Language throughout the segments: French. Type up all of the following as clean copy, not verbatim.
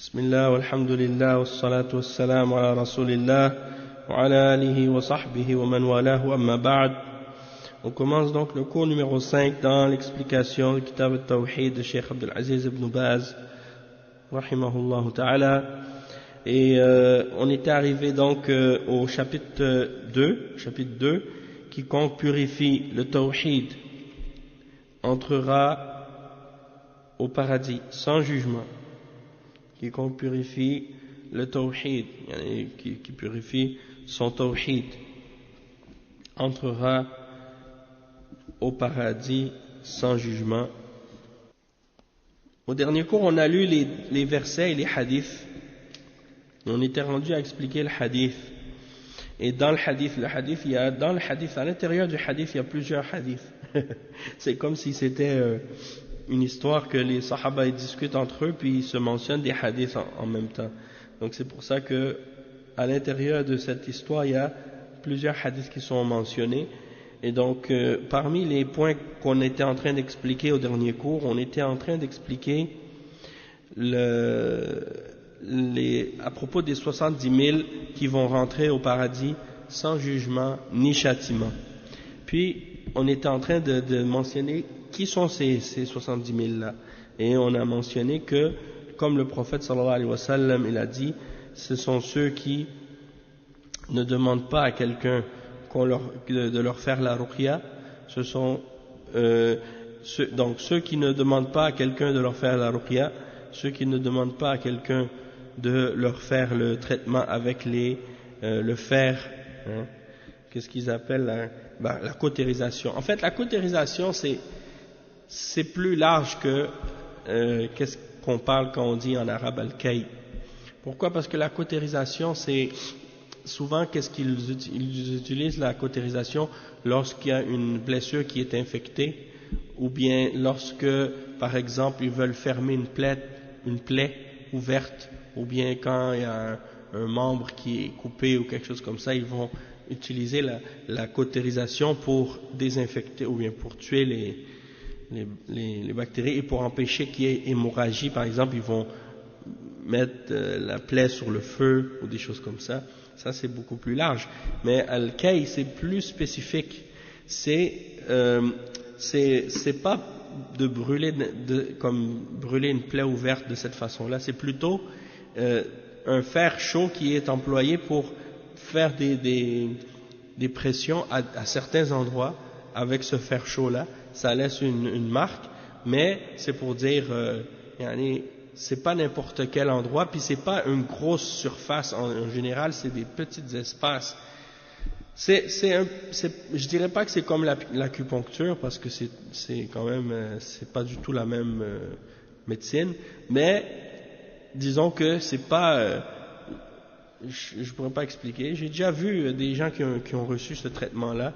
Bismillah, walhamdulillah, wassalatu wassalamu ala rasulillah, wa ala alihi wa sahbihi wa man walahu, amma ba'd. On commence donc le cours numéro 5 dans l'explication du Kitab al-Tawhid de Cheikh Abdul Aziz ibn Baz, rahimahullah ta'ala. Et on était arrivé donc au chapitre 2, quiconque purifie le Tawhid entrera au paradis sans jugement. Quiconque purifie le tawhid, qui purifie son tawhid, entrera au paradis sans jugement. Au dernier cours, on a lu les versets et les hadiths. On était rendu à expliquer le hadith. Et dans le hadith, à l'intérieur du hadith, il y a plusieurs hadiths. C'est comme si c'était une histoire que les sahaba discutent entre eux, puis ils se mentionnent des hadiths en même temps. Donc c'est pour ça que à l'intérieur de cette histoire, il y a plusieurs hadiths qui sont mentionnés. Et donc parmi les points qu'on était en train d'expliquer au dernier cours, on était en train d'expliquer à propos des 70 000 qui vont rentrer au paradis sans jugement ni châtiment. Puis on était en train de mentionner qui sont ces 70 000 là, et on a mentionné que, comme le prophète sallallahu alayhi wa sallam il a dit, ce sont ceux qui ne demandent pas à quelqu'un de leur faire la ruqya. Ce sont donc ceux qui ne demandent pas à quelqu'un de leur faire la ruqya, ceux qui ne demandent pas à quelqu'un de leur faire le traitement avec le fer, hein, qu'est-ce qu'ils appellent la cautérisation. En fait, la cautérisation c'est plus large que qu'est-ce qu'on parle quand on dit en arabe al-kay. Pourquoi? Parce que la cautérisation, c'est souvent qu'est-ce qu'ils utilisent la cautérisation lorsqu'il y a une blessure qui est infectée, ou bien lorsque, par exemple, ils veulent fermer une plaie ouverte, ou bien quand il y a un membre qui est coupé ou quelque chose comme ça, ils vont utiliser la cautérisation pour désinfecter ou bien pour tuer les bactéries, et pour empêcher qu'il y ait hémorragie, par exemple, ils vont mettre la plaie sur le feu ou des choses comme ça. Ça, c'est beaucoup plus large. Mais al-kay, c'est plus spécifique. C'est pas de brûler comme brûler une plaie ouverte de cette façon-là. C'est plutôt un fer chaud qui est employé pour faire des pressions à certains endroits avec ce fer chaud-là. Ça laisse une marque, mais c'est pour dire, c'est pas n'importe quel endroit, puis c'est pas une grosse surface en général, c'est des petits espaces. Je dirais pas que c'est comme l'acupuncture, parce que c'est quand même, c'est pas du tout la même médecine, mais disons que c'est pas, je pourrais pas expliquer. J'ai déjà vu des gens qui ont reçu ce traitement-là.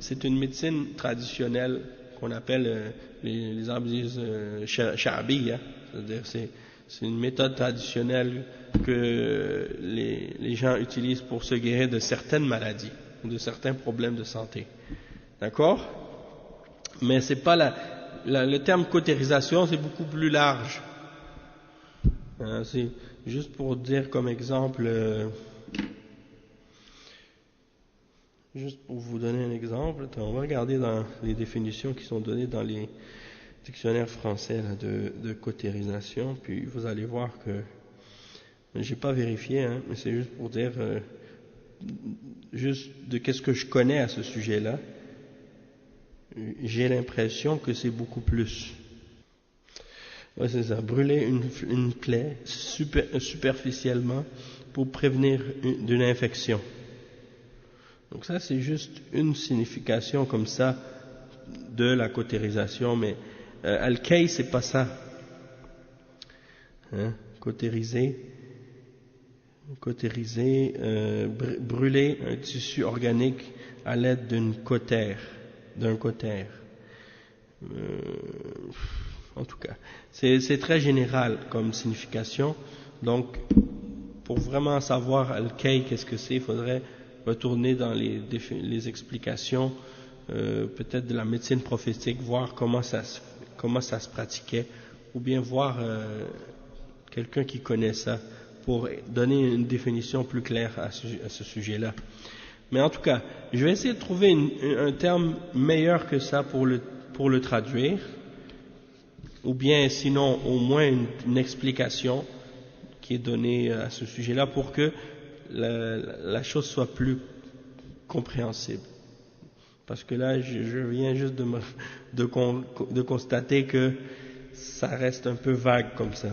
C'est une médecine traditionnelle qu'on appelle, les Arabes disent sha'abiyya, c'est-à-dire c'est une méthode traditionnelle que les gens utilisent pour se guérir de certaines maladies ou de certains problèmes de santé. D'accord? Mais c'est pas le terme cautérisation, c'est beaucoup plus large. C'est juste pour dire comme exemple, juste pour vous donner un exemple, on va regarder dans les définitions qui sont données dans les dictionnaires français là, de cautérisation, puis vous allez voir que j'ai pas vérifié, hein, mais c'est juste pour dire juste de qu'est-ce que je connais à ce sujet-là. J'ai l'impression que c'est beaucoup plus. Ouais, c'est ça, brûler une plaie superficiellement pour prévenir d'une infection. Donc ça, c'est juste une signification comme ça de la cautérisation, mais al-kay, c'est pas ça. Hein? Cautériser, brûler un tissu organique à l'aide d'un cautère. En tout cas, c'est très général comme signification. Donc, pour vraiment savoir al-kay, qu'est-ce que c'est, il faudrait retourner dans les explications peut-être de la médecine prophétique, voir comment ça se pratiquait, ou bien voir quelqu'un qui connaît ça, pour donner une définition plus claire à ce sujet-là. Mais en tout cas, je vais essayer de trouver un terme meilleur que ça pour le traduire, ou bien sinon au moins une explication qui est donnée à ce sujet-là pour que la chose soit plus compréhensible. Parce que là, je viens juste de constater que ça reste un peu vague comme ça.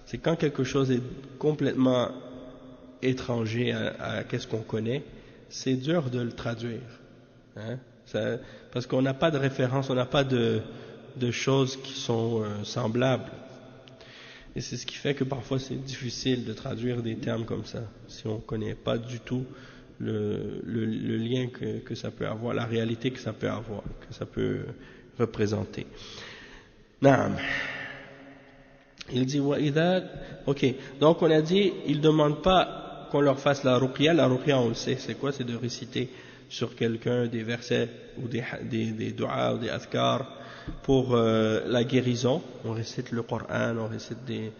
C'est quand quelque chose est complètement étranger à qu'est-ce qu'on connaît, c'est dur de le traduire. Hein? Parce qu'on n'a pas de référence, on n'a pas de choses qui sont semblables. Et c'est ce qui fait que parfois c'est difficile de traduire des termes comme ça, si on ne connaît pas du tout le lien que ça peut avoir, la réalité que ça peut avoir, que ça peut représenter. Naam. Il dit ok, donc on a dit, ils ne demandent pas qu'on leur fasse la ruqya on le sait, c'est quoi? C'est de réciter sur quelqu'un des versets ou des du'as ou des adhkars pour la guérison. On récite le Coran, on récite des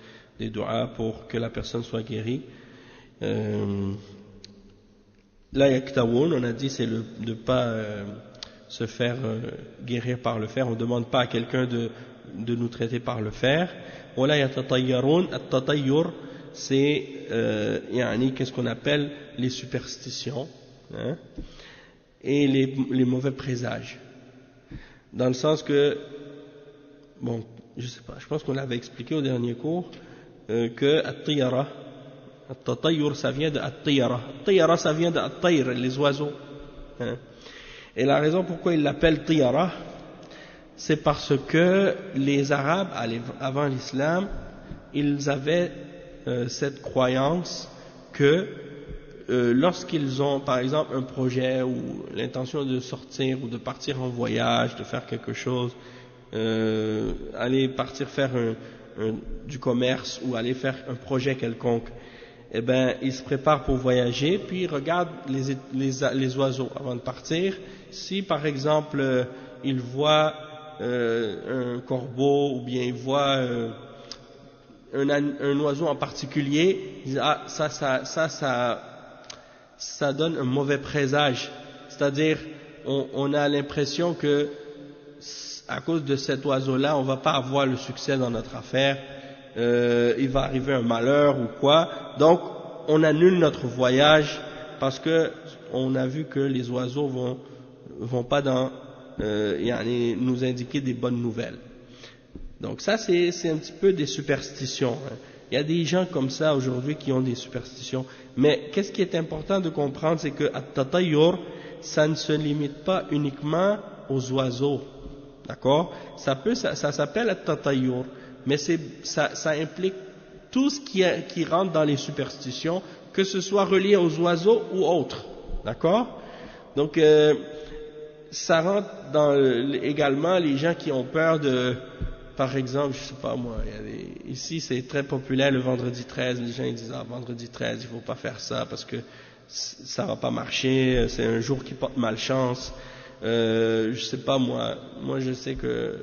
du'as pour que la personne soit guérie. La yaktawun, on a dit, c'est de ne pas se faire guérir par le fer. On ne demande pas à quelqu'un de nous traiter par le fer. Wala yatatayyarun, at-tatayyur, c'est qu'est-ce qu'on appelle les superstitions, hein, et les mauvais présages. Dans le sens que, bon, je sais pas, je pense qu'on l'avait expliqué au dernier cours, que at-tiyara, at-tatayyur, ça vient de at-tiyara. At-tiyara, ça vient de at-tayr, les oiseaux. Hein. Et la raison pourquoi ils l'appellent tiyara, c'est parce que les Arabes, avant l'islam, ils avaient cette croyance que lorsqu'ils ont, par exemple, un projet ou l'intention de sortir ou de partir en voyage, de faire quelque chose, aller partir faire du commerce ou aller faire un projet quelconque, eh ben, ils se préparent pour voyager, puis ils regardent les oiseaux avant de partir. Si, par exemple, ils voient un corbeau ou bien ils voient un oiseau en particulier, ils disent ah ça donne un mauvais présage, c'est-à-dire on a l'impression que à cause de cet oiseau-là on va pas avoir le succès dans notre affaire, il va arriver un malheur ou quoi, donc on annule notre voyage parce que on a vu que les oiseaux vont pas nous indiquer des bonnes nouvelles. Donc ça c'est un petit peu des superstitions. Hein. Il y a des gens comme ça aujourd'hui qui ont des superstitions. Mais qu'est-ce qui est important de comprendre, c'est que at-tatayyur, ça ne se limite pas uniquement aux oiseaux. D'accord? Ça s'appelle at-tatayyur, mais ça implique tout ce qui rentre dans les superstitions, que ce soit relié aux oiseaux ou autres. D'accord? Donc ça rentre dans également les gens qui ont peur de, par exemple, je sais pas moi, ici c'est très populaire le vendredi 13, les gens ils disent vendredi 13 il faut pas faire ça parce que ça va pas marcher, c'est un jour qui porte malchance, je sais pas moi je sais que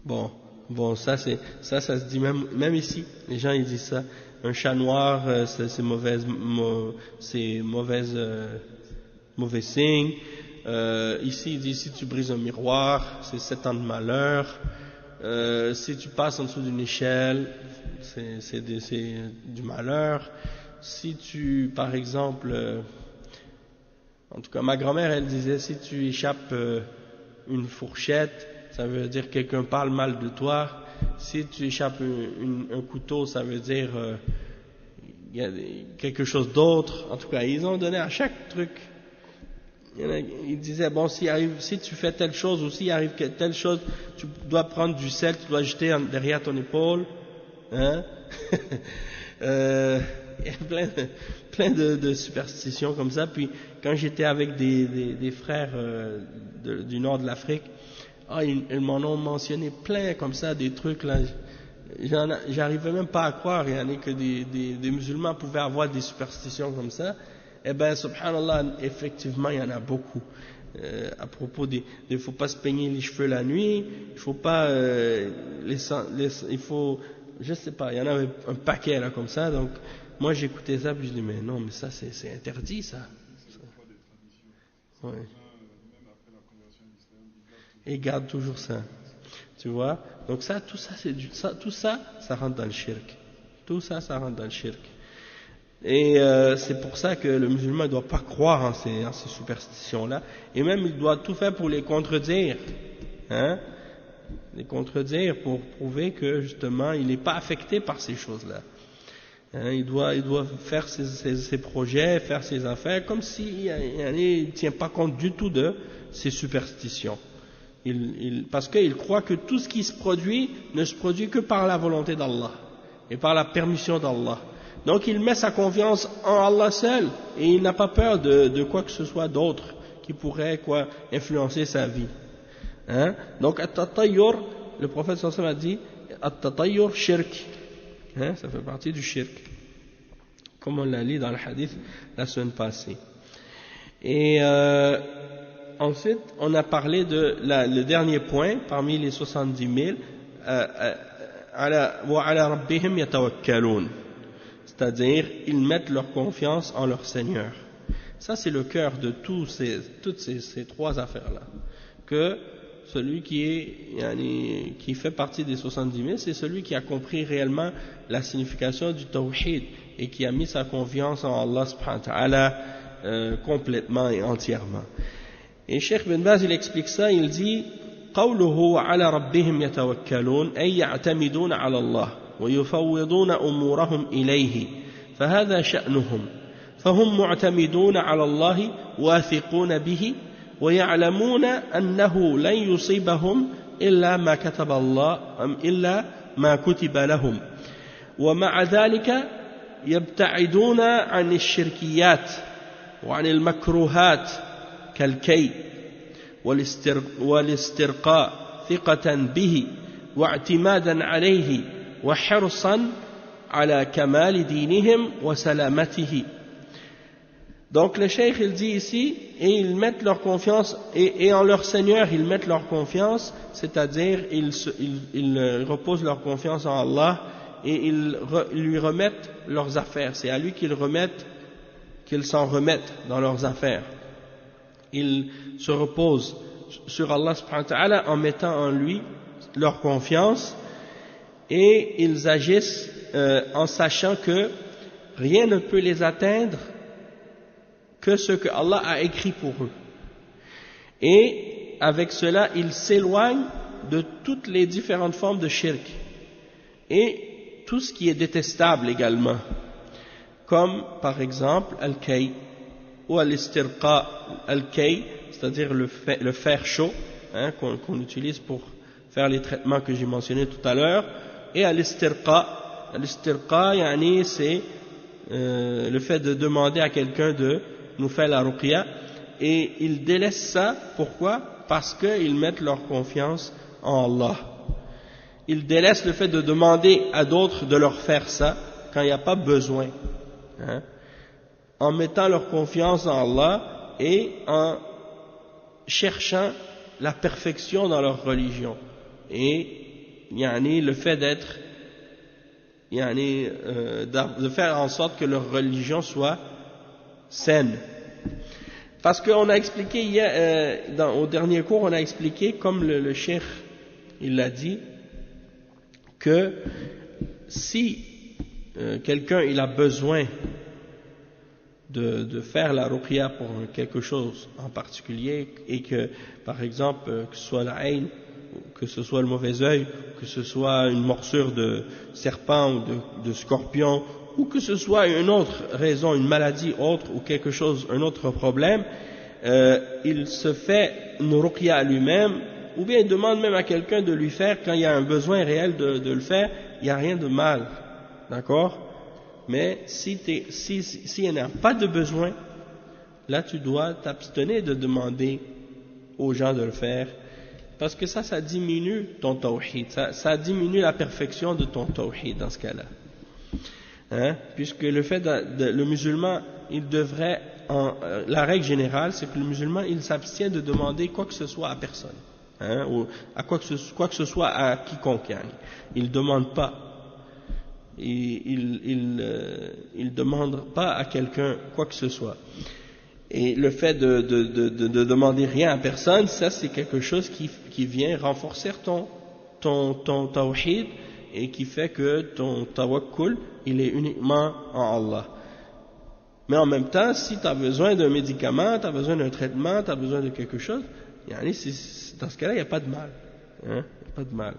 bon ça se dit même ici, les gens ils disent ça. Un chat noir, c'est mauvais signe. Ici, il dit si tu brises un miroir, c'est 7 ans de malheur. Si tu passes en dessous d'une échelle, c'est du malheur. Si tu, par exemple, en tout cas, ma grand-mère, elle disait si tu échappes une fourchette, ça veut dire que quelqu'un parle mal de toi. Si tu échappes un couteau, ça veut dire il y a quelque chose d'autre. En tout cas, ils ont donné à chaque truc. Ils disaient bon, si tu fais telle chose ou s'il arrive telle chose, tu dois prendre du sel, tu dois jeter derrière ton épaule. Hein? Il y a plein de superstitions comme ça. Puis quand j'étais avec des frères du nord de l'Afrique, ils m'en ont mentionné plein comme ça, des trucs là. J'arrivais même pas à croire que des musulmans pouvaient avoir des superstitions comme ça. Eh ben, subhanallah, effectivement, il y en a beaucoup. à propos il faut pas se peigner les cheveux la nuit, il faut pas il faut, je sais pas, il y en avait un paquet là comme ça. Donc moi j'écoutais ça puis je dis mais non, mais ça c'est interdit ça. Ouais. Et garde toujours ça, tu vois. Donc ça, tout ça ça rentre dans le shirk. Tout ça rentre dans le shirk. Et c'est pour ça que le musulman ne doit pas croire en ces superstitions-là, et même il doit tout faire pour les contredire, hein, les contredire pour prouver que justement il n'est pas affecté par ces choses-là. Hein, il doit faire ses projets, faire ses affaires, comme s'il ne tient pas compte du tout de ces superstitions. Parce qu'il croit que tout ce qui se produit ne se produit que par la volonté d'Allah et par la permission d'Allah. Donc il met sa confiance en Allah seul et il n'a pas peur de quoi que ce soit d'autre qui pourrait influencer sa vie. Hein? Donc at-tatayyur, le prophète sallallahu alayhi wa sallam a dit at-tatayyur shirk. Hein? Ça fait partie du shirk, comme on l'a lu dans le hadith la semaine passée. Et ensuite on a parlé de le dernier point parmi les 70 000, wa ala rabbihim yatawakkalun. C'est-à-dire, ils mettent leur confiance en leur Seigneur. Ça, c'est le cœur de toutes ces trois affaires-là. Que celui qui fait partie des 70 000, c'est celui qui a compris réellement la signification du tawhid et qui a mis sa confiance en Allah subhanahu wa ta'ala complètement et entièrement. Et Cheikh Ben Baz, il explique ça, il dit قوله وعلى ربهم يتوكلون أي يعتمدون على الله ويفوضون أمورهم إليه فهذا شأنهم فهم معتمدون على الله واثقون به ويعلمون أنه لن يصيبهم إلا ما كتب الله إلا ما كتب لهم ومع ذلك يبتعدون عن الشركيات وعن المكروهات كالكي والاسترقاء ثقة به واعتمادا عليه وحرصا على كمال دينهم وسلامته. Donc le cheikh il dit ici, et ils mettent leur confiance, et en leur Seigneur ils mettent leur confiance, c'est-à-dire ils reposent leur confiance en Allah et ils lui remettent leurs affaires. C'est à lui qu'ils s'en remettent dans leurs affaires. Ils se reposent sur Allah subhanahu wa ta'ala en mettant en lui leur confiance et ils agissent en sachant que rien ne peut les atteindre que ce que Allah a écrit pour eux. Et avec cela, ils s'éloignent de toutes les différentes formes de shirk et tout ce qui est détestable également, comme par exemple al-kay ou al-istirqa. Al-kay, c'est-à-dire le fer chaud, hein, qu'on utilise pour faire les traitements que j'ai mentionnés tout à l'heure, et al-istirqa. Al-istirqa, c'est le fait de demander à quelqu'un de nous faire la ruqya, et ils délaissent ça. Pourquoi? Parce qu'ils mettent leur confiance en Allah. Ils délaissent le fait de demander à d'autres de leur faire ça quand il n'y a pas besoin, hein, en mettant leur confiance en Allah et en cherchant la perfection dans leur religion et le fait d'être de faire en sorte que leur religion soit saine. Parce qu'on a expliqué hier, au dernier cours, on a expliqué, comme le cheikh il l'a dit, que si quelqu'un il a besoin de faire la ruqya pour quelque chose en particulier, et que par exemple que ce soit la haine, que ce soit le mauvais œil, que ce soit une morsure de serpent ou de scorpion, ou que ce soit une autre raison, une maladie autre ou quelque chose, un autre problème, il se fait une ruqya à lui-même, ou bien il demande même à quelqu'un de lui faire quand il y a un besoin réel de le faire. Il n'y a rien de mal, d'accord? Mais s'il n'y a pas de besoin, là tu dois t'abstenir de demander aux gens de le faire, parce que ça diminue ton tawhid, ça diminue la perfection de ton tawhid dans ce cas-là. Hein? Puisque le musulman, il devrait la règle générale, c'est que le musulman, il s'abstient de demander quoi que ce soit à personne, hein, ou à quoi que ce soit à quiconque. Hein. Il ne demande pas. Il demande pas à quelqu'un quoi que ce soit. Et le fait de demander rien à personne, ça c'est quelque chose qui vient renforcer ton tawhid et qui fait que ton tawakkul, il est uniquement en Allah. Mais en même temps, si tu as besoin d'un médicament, tu as besoin d'un traitement, tu as besoin de quelque chose, dans ce cas-là, il n'y a pas de mal. Hein? Il n'y a pas de mal.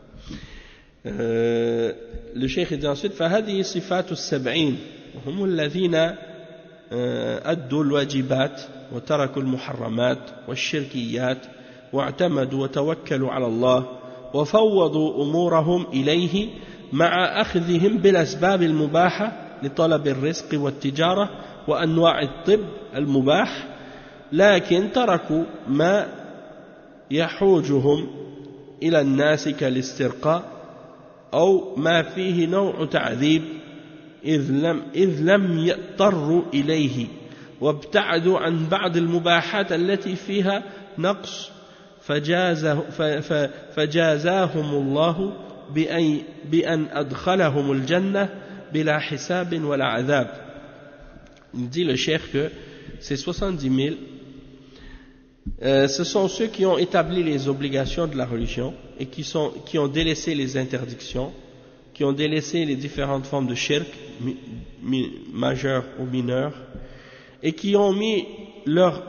Le cheikh dit ensuite فهذه صفات السبعين وهم الذين أدوا الواجبات وتركوا المحرمات والشركيات واعتمدوا وتوكلوا على الله وفوضوا أمورهم إليه مع أخذهم بالأسباب المباحة لطلب الرزق والتجارة وأنواع الطب المباح لكن تركوا ما يحوجهم إلى الناس كالاسترقاء أو ما فيه نوع تعذيب إذ لم يضطروا إليه وابتعدوا عن بعض المباحات التي فيها نقص فجازاهم الله بأن أدخلهم الجنة بلا حساب ولا عذاب. Il dit le cheikh que ces 70 000 ce sont ceux qui ont établi les obligations de la religion et qui ont délaissé les interdictions, qui ont délaissé les différentes formes de shirk, majeures ou mineures, et qui ont mis leur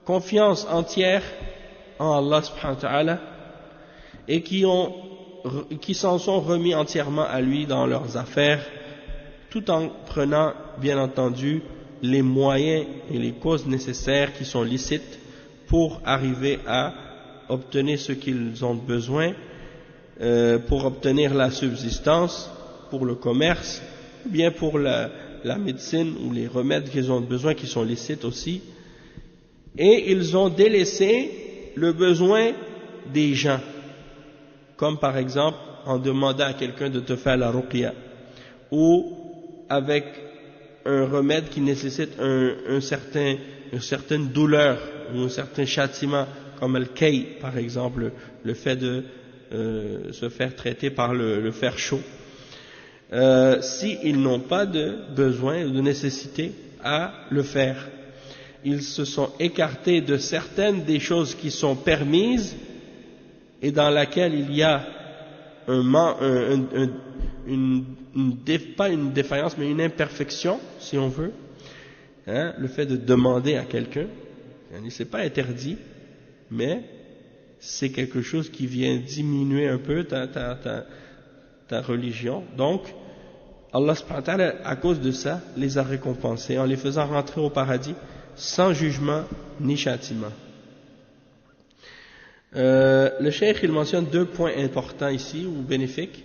confiance entière en Allah subhanahu wa ta'ala et qui s'en sont remis entièrement à lui dans leurs affaires, tout en prenant, bien entendu, les moyens et les causes nécessaires qui sont licites pour arriver à obtenir ce qu'ils ont besoin, pour obtenir la subsistance, pour le commerce, ou bien pour la médecine ou les remèdes qu'ils ont besoin qui sont licites aussi. Et ils ont délaissé le besoin des gens, comme par exemple en demandant à quelqu'un de te faire la ruqya, ou avec un remède qui nécessite une certaine douleur ou un certain châtiment, comme le kay par exemple, le fait de se faire traiter par le fer chaud. S'ils n'ont pas de besoin ou de nécessité à le faire, ils se sont écartés de certaines des choses qui sont permises et dans laquelle il y a pas une défaillance mais une imperfection si on veut, hein, le fait de demander à quelqu'un, c'est pas interdit mais c'est quelque chose qui vient diminuer un peu ta religion. Donc Allah subhanahu wa ta'ala, à cause de ça, les a récompensés en les faisant rentrer au paradis sans jugement ni châtiment. Le cheikh il mentionne deux points importants ici ou bénéfiques.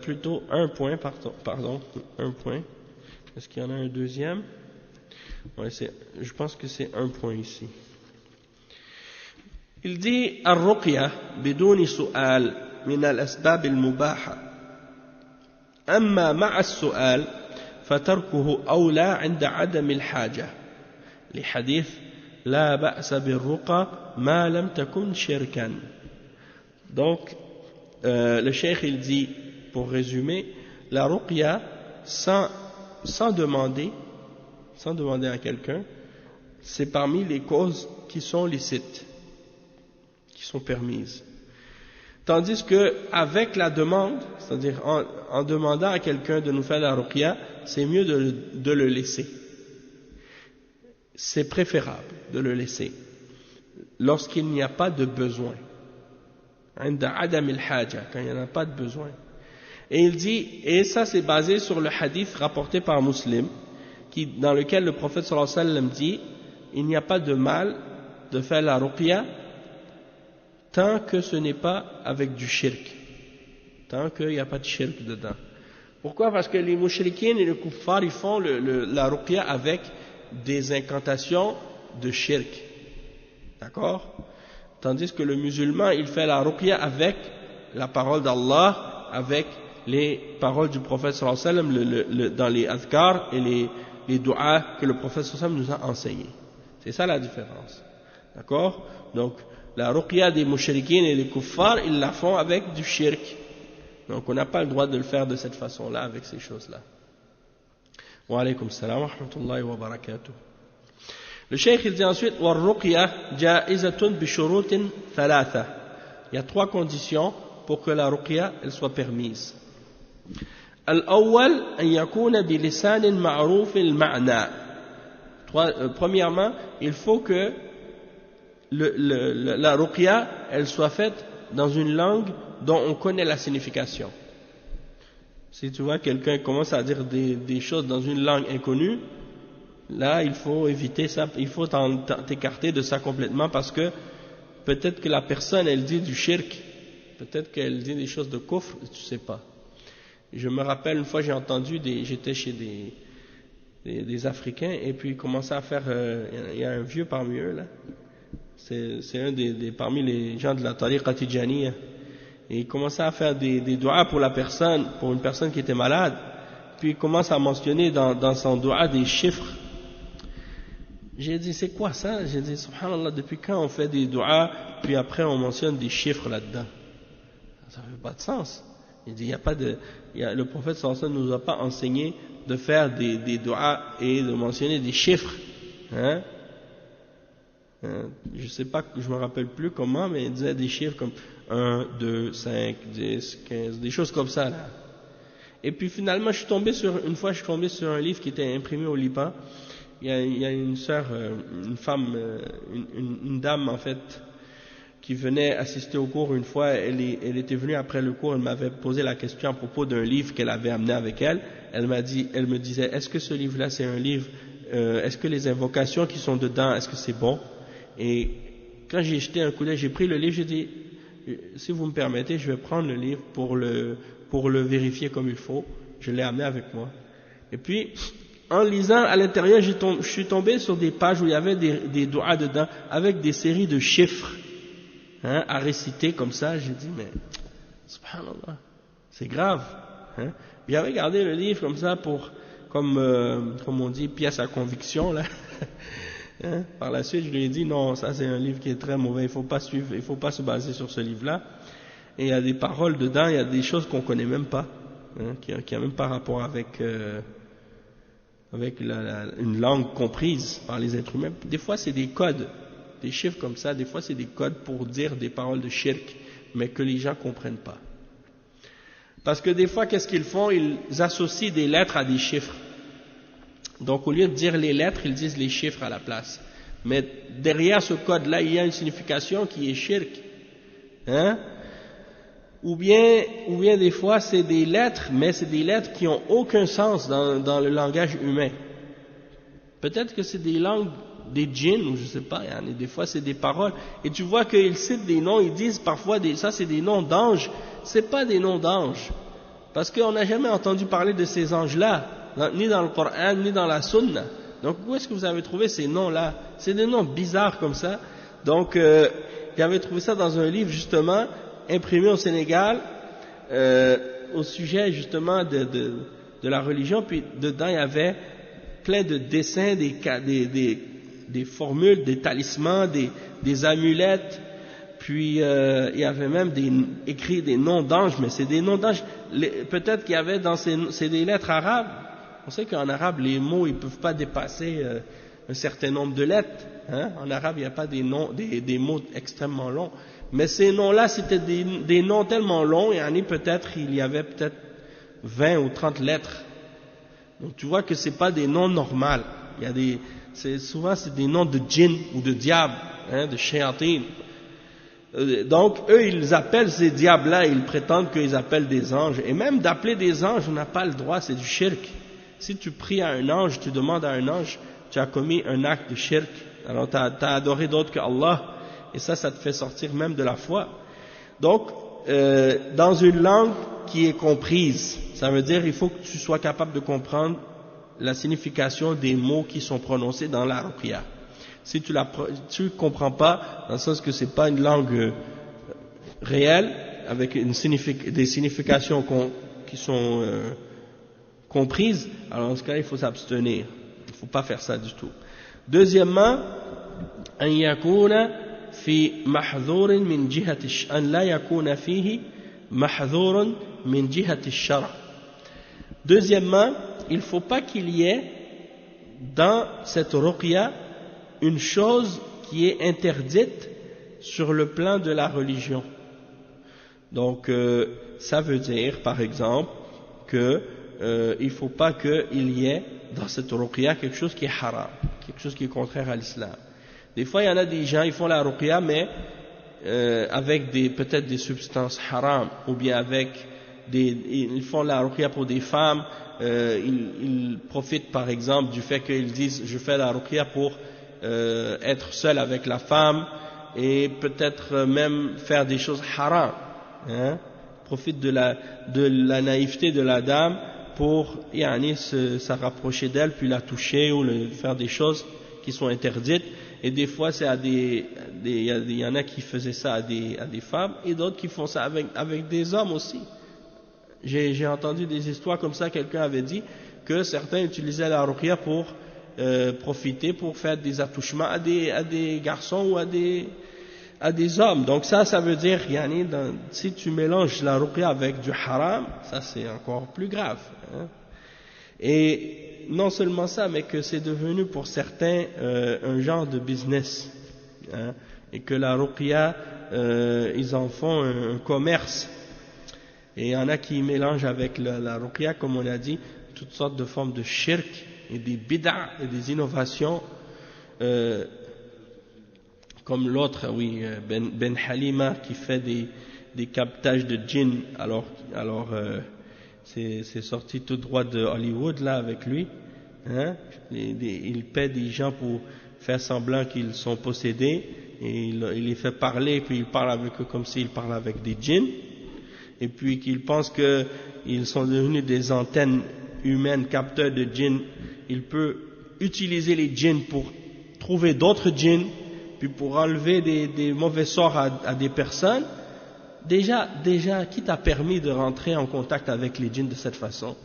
Plutôt un point, pardon, un point. Est-ce qu'il y en a un deuxième? Ouais, je pense que c'est un point ici. Il dit الرقية بدون سؤال من الأسباب المباحة أما مع السؤال فتركه أولى عند عدم الحاجة لحديث لا بأس بالرقى ما لم تكن شركا. Donc le cheikh il dit, pour résumer, la ruqya sans demander à quelqu'un, c'est parmi les causes qui sont licites, qui sont permises. Tandis que avec la demande, c'est-à-dire en demandant à quelqu'un de nous faire la ruqya, c'est mieux de le laisser. C'est préférable de le laisser lorsqu'il n'y a pas de besoin. Quand il n'y en a pas de besoin. Et il dit, et ça c'est basé sur le hadith rapporté par Muslim, dans lequel le prophète sallallahu alayhi wa sallam dit, il n'y a pas de mal de faire la ruqya tant que ce n'est pas avec du shirk, tant qu'il n'y a pas de shirk dedans. Pourquoi? Parce que les mushrikines et les kuffars, ils font la ruqya avec des incantations de shirk, d'accord? Tandis que le musulman, il fait la ruqya avec la parole d'Allah, avec les paroles du prophète sallallahu alayhi wa sallam dans les adhkar et les du'as que le prophète sallallahu alayhi wa sallam nous a enseignés. C'est ça la différence. D'accord? Donc, la ruqya des mushrikines et des kuffars, ils la font avec du shirk. Donc, on n'a pas le droit de le faire de cette façon-là, avec ces choses-là. Wa alaykum salam wa rahmatullahi wa barakatuh. Le cheikh, il dit ensuite, wa ruqya ja'izatun bi shurutin thalatha. Il y a 3 conditions pour que la ruqya, elle soit permise. Al-awwal, an yakuna bi lisanin ma'ruf al-ma'na. Premièrement, il faut que la ruqya, elle soit faite dans une langue dont on connaît la signification. Si tu vois quelqu'un commence à dire des choses dans une langue inconnue, là il faut éviter ça, il faut t'écarter de ça complètement, parce que peut-être que la personne elle dit du shirk, peut-être qu'elle dit des choses de kufr, tu sais pas. Je me rappelle une fois j'étais chez des Africains, et puis ils commençaient à faire, il y a un vieux parmi eux là, c'est un parmi les gens de la tariqa Tijaniyya, et il commençait à faire des du'as pour une personne qui était malade, puis il commence à mentionner dans son du'a des chiffres. J'ai dit, c'est quoi ça? J'ai dit, subhanallah, depuis quand on fait des du'as, puis après on mentionne des chiffres là-dedans? Ça fait pas de sens. Il dit, le prophète sallallahu alayhi wa sallam ne nous a pas enseigné de faire des du'as et de mentionner des chiffres. Hein? Je sais pas, je me rappelle plus comment, mais il disait des chiffres comme 1, 2, 5, 10, 15, des choses comme ça là. Et puis finalement, je suis tombé sur un livre qui était imprimé au Liban. Il y a une sœur, une femme, une dame en fait, qui venait assister au cours une fois. Elle était venue après le cours, elle m'avait posé la question à propos d'un livre qu'elle avait amené avec elle. Elle me disait, est-ce que ce livre-là c'est un livre, est-ce que les invocations qui sont dedans, est-ce que c'est bon? Et quand j'ai jeté un coup d'œil, j'ai pris le livre, j'ai dit, si vous me permettez, je vais prendre le livre pour le vérifier comme il faut. Je l'ai amené avec moi. Et puis, en lisant à l'intérieur, je suis tombé sur des pages où il y avait des du'as dedans, avec des séries de chiffres, hein, à réciter comme ça. J'ai dit, mais, subhanallah, c'est grave. Hein. J'avais gardé le livre comme ça comme on dit, pièce à conviction, là. Hein? Par la suite, je lui ai dit, non, ça c'est un livre qui est très mauvais, il faut pas se baser sur ce livre-là. Et il y a des paroles dedans, il y a des choses qu'on connaît même pas, hein, qui a même pas rapport avec une langue comprise par les êtres humains. Des fois, c'est des codes, des chiffres comme ça, des fois c'est des codes pour dire des paroles de shirk, mais que les gens comprennent pas. Parce que des fois, qu'est-ce qu'ils font? Ils associent des lettres à des chiffres. Donc au lieu de dire les lettres, ils disent les chiffres à la place. Mais derrière ce code-là, il y a une signification qui est shirk. Hein? Ou bien des fois c'est des lettres, mais c'est des lettres qui n'ont aucun sens dans le langage humain. Peut-être que c'est des langues des djinns, ou je sais pas, des fois c'est des paroles. Et tu vois qu'ils citent des noms, ils disent parfois ça c'est des noms d'anges. C'est pas des noms d'anges. Parce qu'on n'a jamais entendu parler de ces anges-là. Ni dans le Coran, ni dans la Sunna. Donc où est-ce que vous avez trouvé ces noms-là? C'est des noms bizarres comme ça. Donc j'avais trouvé ça dans un livre justement imprimé au Sénégal au sujet justement de la religion. Puis dedans il y avait plein de dessins, des formules, des talismans, des amulettes. Puis il y avait même écrit des noms d'anges, mais c'est des noms d'anges. Peut-être qu'il y avait c'est des lettres arabes. On sait qu'en arabe, les mots, ils ne peuvent pas dépasser un certain nombre de lettres. Hein? En arabe, il n'y a pas des mots extrêmement longs. Mais ces noms-là, c'était des noms tellement longs, il y avait peut-être 20 ou 30 lettres. Donc tu vois que ce n'est pas des noms normaux. Souvent, c'est des noms de djinn ou de diable, hein, de shayatin. Donc eux, ils appellent ces diables-là, ils prétendent qu'ils appellent des anges. Et même d'appeler des anges, on n'a pas le droit, c'est du shirk. Si tu pries à un ange, tu demandes à un ange, tu as commis un acte de shirk. Alors tu as adoré d'autre que Allah, et ça te fait sortir même de la foi. Donc, dans une langue qui est comprise, ça veut dire il faut que tu sois capable de comprendre la signification des mots qui sont prononcés dans la ruqya. Si tu ne comprends pas, dans le sens que c'est pas une langue réelle, avec des significations qui sont comprises, alors dans ce cas il faut s'abstenir. faut pas faire ça du tout. Deuxièmement, أن يكون في محظور من جهة أن لا يكون فيه محظور من جهة الشرع. Deuxièmement, il ne faut pas qu'il y ait dans cette ruqya une chose qui est interdite sur le plan de la religion. Donc, ça veut dire, par exemple, que il ne faut pas qu'il y ait dans cette ruqya quelque chose qui est haram, quelque chose qui est contraire à l'islam. Des fois, il y en a des gens, ils font la ruqya, mais avec peut-être des substances haram, ou bien ils font la ruqya pour des femmes, ils profitent par exemple du fait qu'ils disent je fais la ruqya pour être seul avec la femme, et peut-être même faire des choses haram, profitent de la naïveté de la dame pour se rapprocher d'elle, puis la toucher ou faire des choses qui sont interdites. Et des fois c'est il y en a qui faisaient ça à des femmes, et d'autres qui font ça avec des hommes aussi. J'ai entendu des histoires comme ça. Quelqu'un avait dit que certains utilisaient la ruqya pour profiter, pour faire des attouchements à des garçons ou à des hommes. Donc ça veut dire, si tu mélanges la ruqya avec du haram, ça c'est encore plus grave. Et non seulement ça, mais que c'est devenu pour certains un genre de business, et que la ruqya, ils en font un commerce. Et il y en a qui mélangent avec la ruqya, comme on a dit, toutes sortes de formes de shirk et des bid'a et des innovations, comme l'autre, oui, Ben Halima, qui fait des captages de djinn. Alors c'est sorti tout droit de Hollywood là avec lui. Il paie des gens pour faire semblant qu'ils sont possédés, et il les fait parler, puis il parle avec eux comme s'il parlait avec des djinns. Et puis qu'ils pensent qu'ils sont devenus des antennes humaines, capteurs de djinns. Il peut utiliser les djinns pour trouver d'autres djinns, puis pour enlever des mauvais sorts à des personnes. Déjà, qui t'a permis de rentrer en contact avec les djinns de cette façon?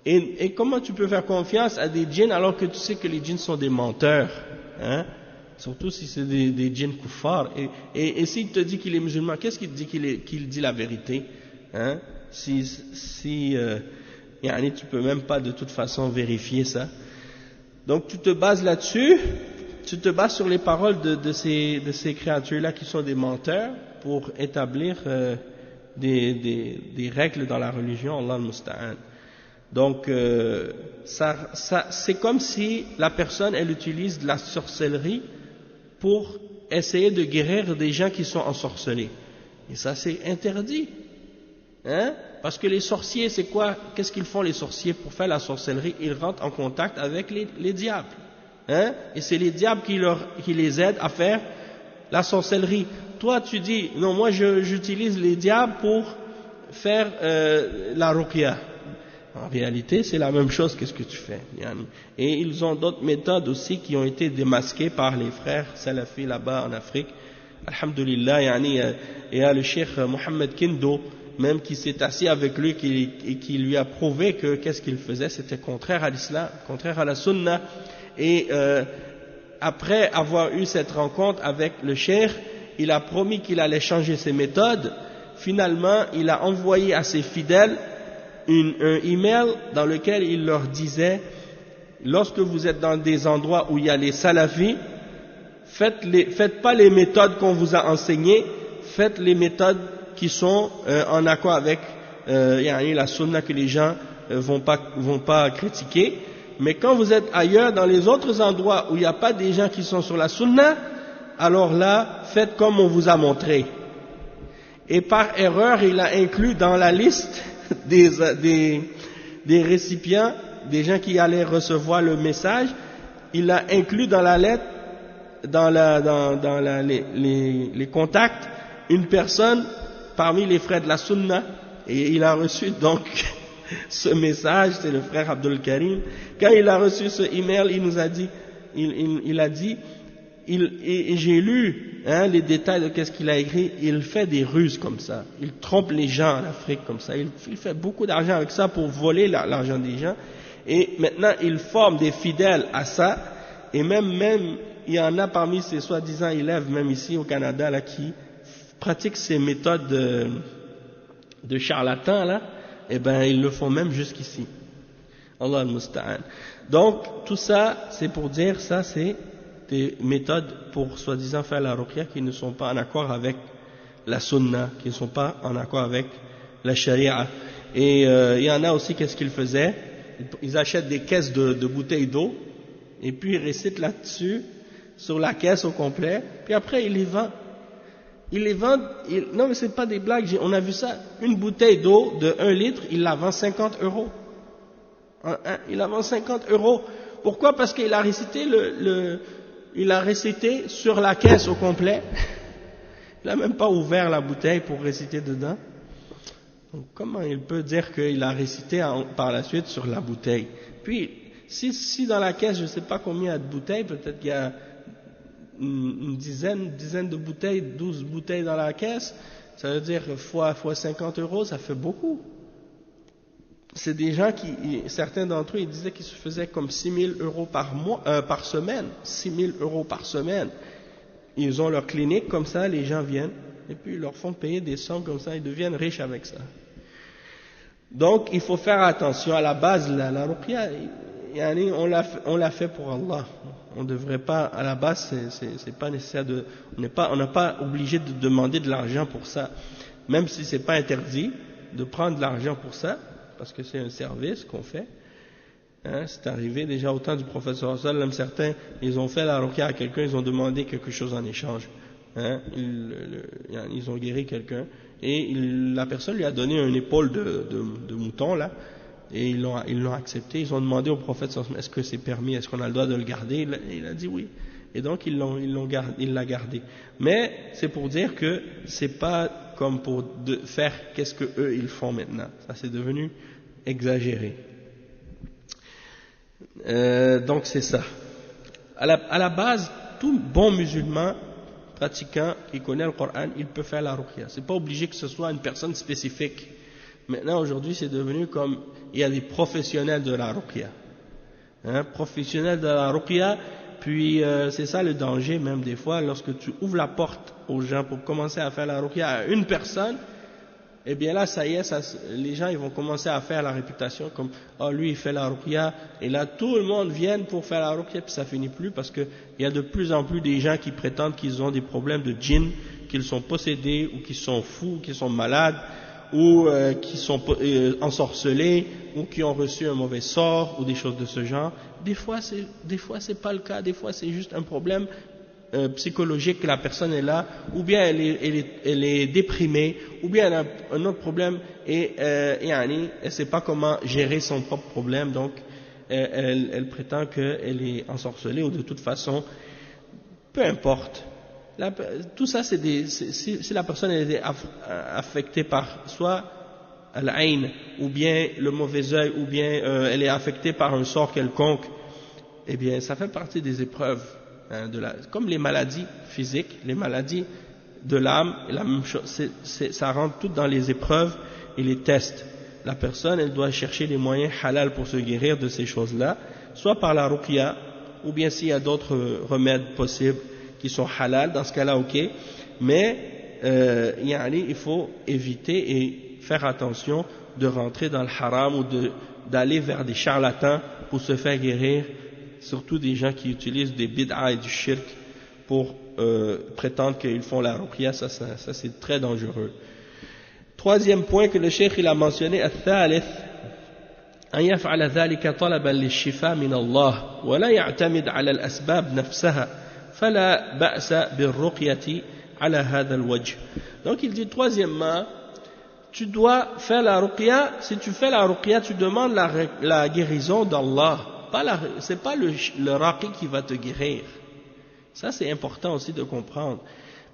Et comment tu peux faire confiance à des djinns alors que tu sais que les djinns sont des menteurs, surtout si c'est des djinns kuffars. Et s'il te dit qu'il est musulman, qu'est-ce qu'il te dit qu'il dit la vérité? Tu peux même pas de toute façon vérifier ça. Donc tu te bases là-dessus, tu te bases sur les paroles de ces créatures-là qui sont des menteurs pour établir des règles dans la religion, Allah al-Musta'an. Donc c'est comme si la personne elle utilise de la sorcellerie pour essayer de guérir des gens qui sont ensorcelés. Et ça c'est interdit. Parce que les sorciers, c'est quoi? Qu'est-ce qu'ils font les sorciers pour faire la sorcellerie? Ils rentrent en contact avec les diables. Et c'est les diables qui les aident à faire la sorcellerie. Toi, tu dis, non, moi j'utilise les diables pour faire la ruqya. En réalité, c'est la même chose que ce que tu fais. Et ils ont d'autres méthodes aussi qui ont été démasquées par les frères salafis là-bas en Afrique. Alhamdulillah, il y a le cheikh Mohamed Kindo, même qui s'est assis avec lui et qui lui a prouvé que qu'est-ce qu'il faisait, c'était contraire à l'islam, contraire à la sunna. Et après avoir eu cette rencontre avec le cheikh, il a promis qu'il allait changer ses méthodes. Finalement, il a envoyé à ses fidèles un email dans lequel il leur disait: lorsque vous êtes dans des endroits où il y a les salafis, faites pas les méthodes qu'on vous a enseignées, faites les méthodes qui sont en accord avec la sunna, que les gens vont pas critiquer. Mais quand vous êtes ailleurs, dans les autres endroits où il n'y a pas des gens qui sont sur la sunna, alors là, faites comme on vous a montré. Et par erreur, il a inclus dans la liste des récipients, des gens qui allaient recevoir le message, il a inclus dans la lettre, les contacts, une personne parmi les frères de la sunna. Et il a reçu donc ce message, c'est le frère Abdul Karim. Quand il a reçu ce email, il nous a dit, il a dit, j'ai lu les détails de qu'est-ce qu'il a écrit. Il fait des ruses comme ça, il trompe les gens en Afrique comme ça, il fait beaucoup d'argent avec ça pour voler l'argent des gens. Et maintenant, ils forment des fidèles à ça, et même, il y en a parmi ces soi-disant élèves, même ici au Canada, là, qui pratiquent ces méthodes de charlatans, là, eh ben, ils le font même jusqu'ici. Allah al-Musta'an. Donc, tout ça, c'est pour dire, ça, c'est des méthodes pour soi-disant faire la ruqya qui ne sont pas en accord avec la sunna, qui ne sont pas en accord avec la sharia. Et il y en a aussi, qu'est-ce qu'ils faisaient? Ils achètent des caisses de bouteilles d'eau, et puis ils récitent là-dessus, sur la caisse au complet, puis après ils les vendent. Ils les vendent, non mais c'est pas des blagues, on a vu ça, une bouteille d'eau de 1 litre, il la vend 50 €. Il la vend 50 €. Pourquoi? Parce qu'il a récité il a récité sur la caisse au complet. Il n'a même pas ouvert la bouteille pour réciter dedans. Donc, comment il peut dire qu'il a récité par la suite sur la bouteille? Puis, si dans la caisse, je ne sais pas combien il y a de bouteilles, peut-être qu'il y a une dizaine de bouteilles, 12 bouteilles dans la caisse, ça veut dire fois 50 €, ça fait beaucoup. C'est des gens certains d'entre eux, ils disaient qu'ils se faisaient comme 6 000 € par semaine, 6 000 € par semaine. Ils ont leur clinique, comme ça, les gens viennent, et puis ils leur font payer des sommes comme ça, ils deviennent riches avec ça. Donc, il faut faire attention. À la base, la ruqya, on l'a fait pour Allah. On ne devrait pas, à la base, c'est pas nécessaire on n'est pas obligé de demander de l'argent pour ça. Même si c'est pas interdit de prendre de l'argent pour ça, parce que c'est un service qu'on fait. Hein, c'est arrivé déjà au temps du prophète sallallahu alayhi wa sallam, certains, ils ont fait la ruqya à quelqu'un, ils ont demandé quelque chose en échange. Hein, ils ont guéri quelqu'un, et la personne lui a donné une épaule de mouton, là, et ils l'ont accepté. Ils ont demandé au prophète sallallahu alayhi wa sallam, est-ce que c'est permis, est-ce qu'on a le droit de le garder? Il a dit oui. Et donc il l'a gardé. Mais c'est pour dire que c'est pas comme pour faire qu'est-ce que eux ils font maintenant. Ça c'est devenu exagéré. Donc c'est ça. À la base, tout bon musulman pratiquant qui connaît le Coran, il peut faire la ruqya. C'est pas obligé que ce soit une personne spécifique. Maintenant aujourd'hui c'est devenu comme il y a des professionnels de la ruqya. Hein, professionnels de la ruqya. Puis c'est ça le danger même des fois, lorsque tu ouvres la porte aux gens pour commencer à faire la ruqya à une personne, eh bien là ça y est, les gens ils vont commencer à faire la réputation comme oh lui il fait la ruqya, et là tout le monde vient pour faire la ruqya, puis ça finit plus, parce que il y a de plus en plus des gens qui prétendent qu'ils ont des problèmes de djinn, qu'ils sont possédés, ou qu'ils sont fous, qu'ils sont malades, ou qui sont ensorcelés, ou qui ont reçu un mauvais sort, ou des choses de ce genre. Des fois c'est pas le cas, des fois c'est juste un problème psychologique que la personne est là, ou bien elle est déprimée, ou bien elle a un autre problème, et elle ne sait pas comment gérer son propre problème, donc elle prétend qu'elle est ensorcelée, ou de toute façon, peu importe. Tout ça, si la personne est affectée par soit l'ayn, ou bien le mauvais œil, ou bien elle est affectée par un sort quelconque, eh bien ça fait partie des épreuves, hein, comme les maladies physiques, les maladies de l'âme, la même chose, ça rentre tout dans les épreuves et les tests. La personne, elle doit chercher les moyens halal pour se guérir de ces choses-là, soit par la ruqya, ou bien s'il y a d'autres remèdes possibles qui sont halal, dans ce cas-là, ok, mais il faut éviter et faire attention de rentrer dans le haram, ou d'aller vers des charlatans pour se faire guérir, surtout des gens qui utilisent des bid'a et du shirk pour prétendre qu'ils font la ruqya. Ça c'est très dangereux. Troisième point que le cheikh il a mentionné, الثالث أن يفعل ذلك طلبا للشفاء من الله ولا يعتمد على الأسباب نفسها فلا بأس بالرقية على هذا الوجه. Donc il dit troisièmement, tu dois faire la ruqya. Si tu fais la ruqya, tu demandes la guérison d'Allah. C'est pas le raqi qui va te guérir. Ça c'est important aussi de comprendre.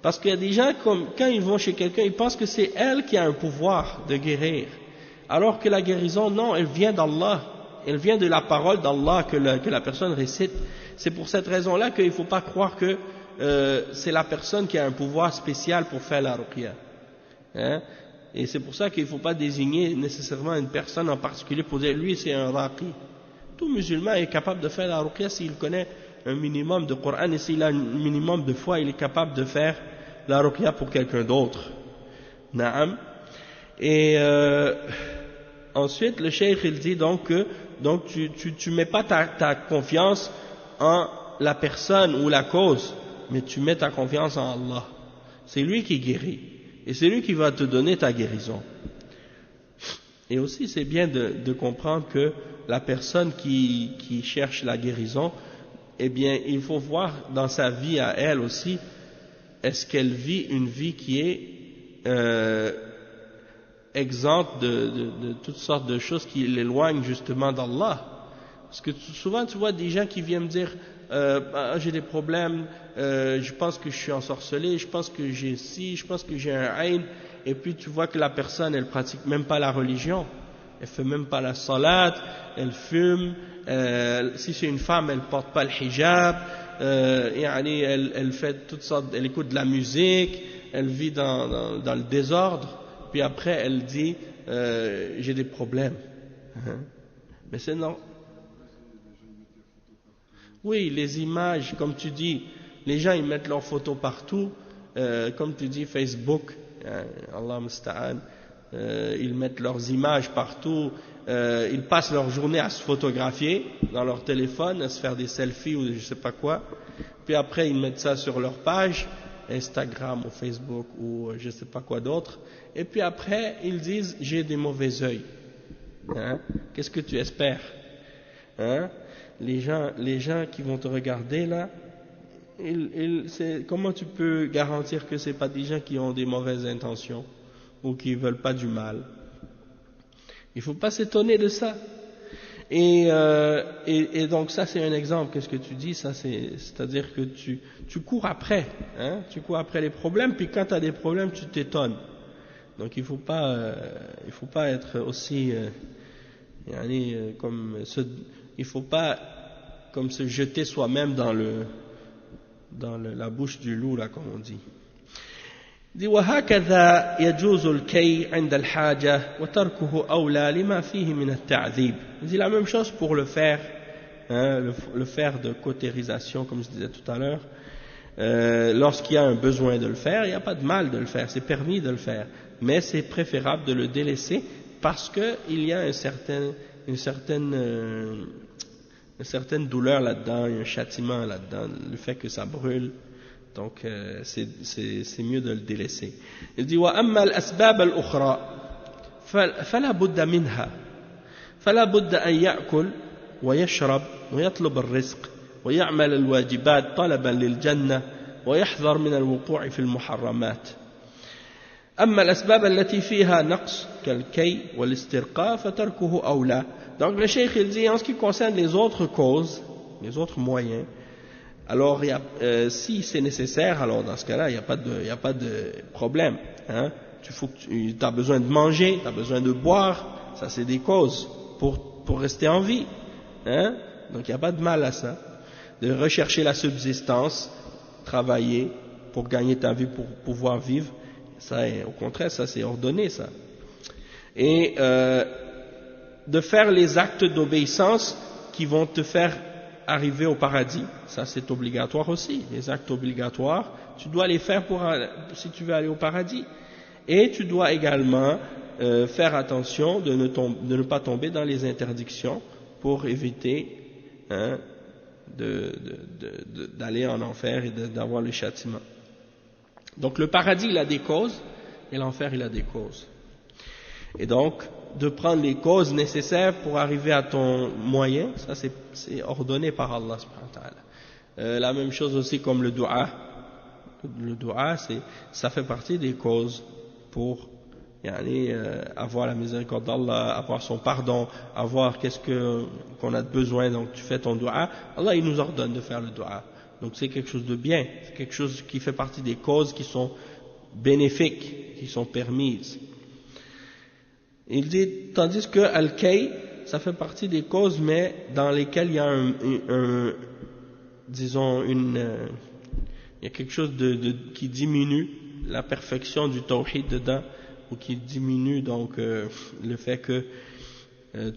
Parce qu'il y a des gens, quand ils vont chez quelqu'un, ils pensent que c'est elle qui a un pouvoir de guérir. Alors que la guérison, non, elle vient d'Allah. Elle vient de la parole d'Allah que la personne récite. C'est pour cette raison-là qu'il ne faut pas croire que c'est la personne qui a un pouvoir spécial pour faire la ruqya. Hein? Et c'est pour ça qu'il ne faut pas désigner nécessairement une personne en particulier pour dire lui c'est un raqi. Tout musulman est capable de faire la ruqya s'il connaît un minimum de Coran et s'il a un minimum de foi, il est capable de faire la ruqya pour quelqu'un d'autre. Naam. Et ensuite, le cheikh il dit donc que tu mets pas ta confiance en la personne ou la cause, mais tu mets ta confiance en Allah. C'est lui qui guérit et c'est lui qui va te donner ta guérison. Et aussi c'est bien de comprendre que la personne qui cherche la guérison, eh bien il faut voir dans sa vie à elle aussi, est-ce qu'elle vit une vie qui est exempte de toutes sortes de choses qui l'éloignent justement d'Allah. Parce que souvent tu vois des gens qui viennent me dire j'ai des problèmes, je pense que je suis ensorcelé, je pense que j'ai ci, je pense que j'ai un ayn, et puis tu vois que la personne elle pratique même pas la religion, elle fait même pas la salat, elle fume, si c'est une femme elle porte pas le hijab, elle fait toutes sortes, elle écoute de la musique, elle vit dans le désordre, puis après elle dit j'ai des problèmes. Mais c'est non. Oui, les images, comme tu dis, les gens ils mettent leurs photos partout, comme tu dis Facebook, Allah musta'an, ils mettent leurs images partout, ils passent leur journée à se photographier dans leur téléphone, à se faire des selfies ou je sais pas quoi, puis après ils mettent ça sur leur page, Instagram ou Facebook ou je sais pas quoi d'autre, et puis après ils disent j'ai des mauvais œils. Qu'est-ce que tu espères? Les gens qui vont te regarder là, comment tu peux garantir que ce n'est pas des gens qui ont des mauvaises intentions ou qui ne veulent pas du mal? Il ne faut pas s'étonner de ça. Et donc ça c'est un exemple. Qu'est-ce que tu dis? Ça c'est-à-dire que tu cours après, tu cours après les problèmes, puis quand tu as des problèmes tu t'étonnes. Donc il faut pas être aussi il faut pas comme se jeter soi-même dans la bouche du loup là comme on dit. dit وهكذا يجوز الكي عند الحاجة وتركه أولى لما فيه من التعذيب. Il dit la même chose pour le fer, le fer de cautérisation comme je disais tout à l'heure. Lorsqu'il y a un besoin de le faire, il n'y a pas de mal de le faire, c'est permis de le faire, mais c'est préférable de le délaisser parce qu'il y a une certaine douleur là-dedans, un châtiment là-dedans, le fait que ça brûle, donc c'est mieux de le délaisser. Il dit وأما الأسباب الأخرى فلا بد منها فلا بد أن يأكل ويشرب ويطلب الرزق ويعمل الواجبات طلبا للجنة ويحذر من الوقوع في المحرمات. أما الأسباب التي فيها نقص كالكي والاسترقاء فتركه أولى. Donc le cheikh il dit en ce qui concerne les autres causes, les autres moyens, alors si c'est nécessaire, alors dans ce cas-là il n'y a pas de problème. Tu as besoin de manger, tu as besoin de boire, ça c'est des causes pour rester en vie. Donc il n'y a pas de mal à ça. De rechercher la subsistance, travailler pour gagner ta vie, pour pouvoir vivre, ça au contraire, ça c'est ordonné ça. Et de faire les actes d'obéissance qui vont te faire arriver au paradis, ça c'est obligatoire aussi. Les actes obligatoires, tu dois les faire si tu veux aller au paradis. Et tu dois également faire attention de ne pas tomber dans les interdictions pour éviter d'aller en enfer et d'avoir le châtiment. Donc le paradis il a des causes et l'enfer il a des causes. Et donc de prendre les causes nécessaires pour arriver à ton moyen, ça c'est ordonné par Allah subhanahu wa ta'ala. La même chose aussi comme le dua. Le dua ça fait partie des causes pour avoir la miséricorde d'Allah, avoir son pardon, avoir qu'on a besoin, donc tu fais ton dua. Allah il nous ordonne de faire le dua. Donc c'est quelque chose de bien, c'est quelque chose qui fait partie des causes qui sont bénéfiques, qui sont permises. Il dit, tandis que al-kay, ça fait partie des causes, mais dans lesquelles il y a il y a quelque chose qui diminue la perfection du tawhid dedans, ou qui diminue donc le fait que